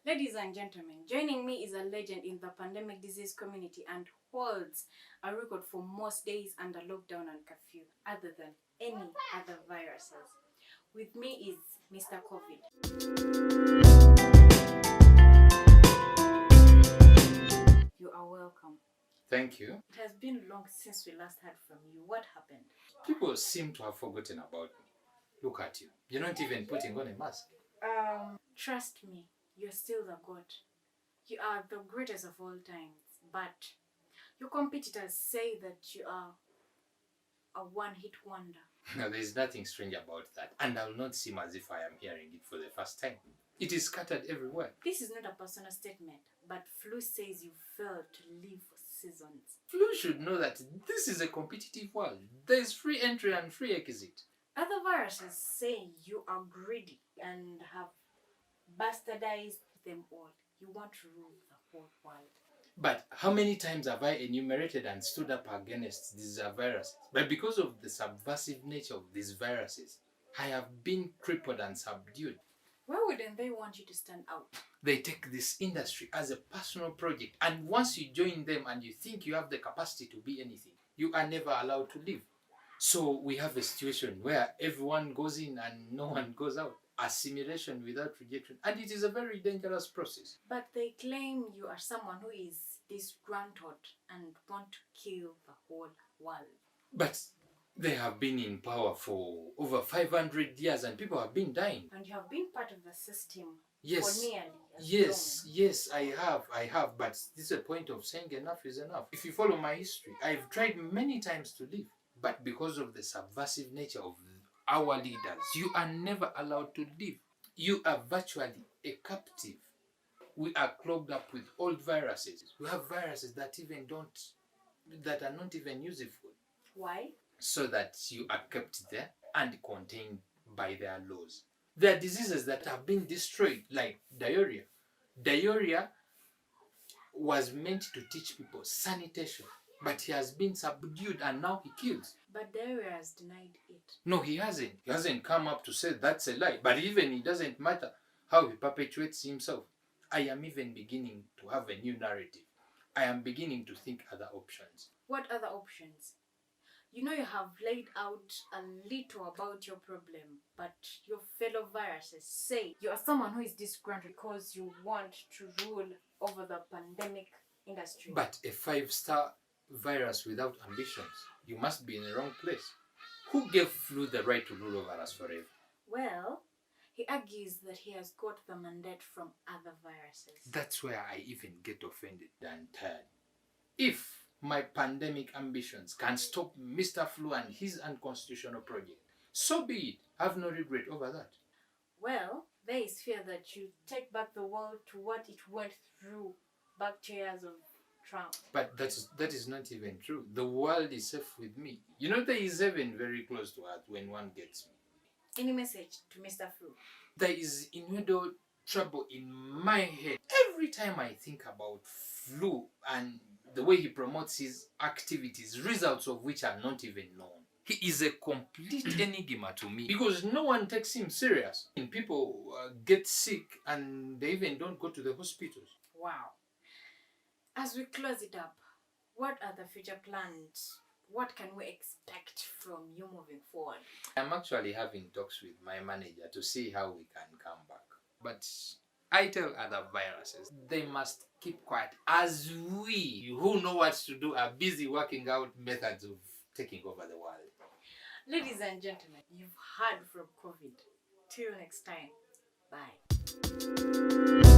Ladies and gentlemen, joining me is a legend in the pandemic disease community and holds a record for most days under lockdown and curfew, other than any other viruses. With me is Mr. COVID. You are welcome. Thank you. It has been long since we last heard from you. What happened? People seem to have forgotten about me. Look at you. You're not even putting on a mask. Trust me, you're still the God. You are the greatest of all times, but your competitors say that you are a one-hit wonder. Now, there's nothing strange about that, and I'll not seem as if I am hearing it for the first time. It is scattered everywhere. This is not a personal statement, but Flu says you failed to live for seasons. Flu should know that this is a competitive world. There's free entry and free exit. Other viruses say you are greedy and have bastardized them all. You want to rule the whole world. But how many times have I enumerated and stood up against these viruses? But because of the subversive nature of these viruses, I have been crippled and subdued. Why wouldn't they want you to stand out? They take this industry as a personal project, and once you join them and you think you have the capacity to be anything, you are never allowed to leave. So we have a situation where everyone goes in and no one goes out. Assimilation without rejection, and it is a very dangerous process. But they claim you are someone who is disgruntled and want to kill the whole world. But they have been in power for over 500 years and people have been dying. And you have been part of the system Yes. for nearly as Yes, I have, but this is a point of saying enough is enough. If you follow my history, I've tried many times to leave, but because of the subversive nature of our leaders, you are never allowed to leave. You are virtually a captive. We are clogged up with old viruses. We have viruses that are not even useful. Why? So that you are kept there and contained by their laws. There are diseases that have been destroyed, like diarrhea. Diarrhea was meant to teach people sanitation, but he has been subdued and now he kills. But diarrhea has denied it. No, he hasn't. He hasn't come up to say that's a lie. But even it doesn't matter how he perpetuates himself. I am even beginning to have a new narrative. I am beginning to think other options. What other options? You know you have laid out a little about your problem, but your fellow viruses say you are someone who is disgruntled because you want to rule over the pandemic industry. But a 5-star virus without ambitions, you must be in the wrong place. Who gave Flu the right to rule over us forever? Well, he argues that he has got the mandate from other viruses. That's where I even get offended and tired. If my pandemic ambitions can stop Mr. Flu and his unconstitutional project, so be it. I have no regret over that. Well, there is fear that you take back the world to what it went through back 2 years of Trump. But that is not even true. The world is safe with me. You know, there is heaven very close to earth when one gets me. Any message to Mr. Flu? There is innumerable trouble in my head every time I think about Flu and the way he promotes his activities, results of which are not even known. He is a complete enigma to me because no one takes him serious. And people get sick and they even don't go to the hospitals. Wow. As we close it up, what are the future plans? What can we expect from you moving forward? I'm actually having talks with my manager to see how we can come back. But I tell other viruses, they must keep quiet as we, who know what to do, are busy working out methods of taking over the world. Ladies and gentlemen, you've heard from COVID. Till next time. Bye.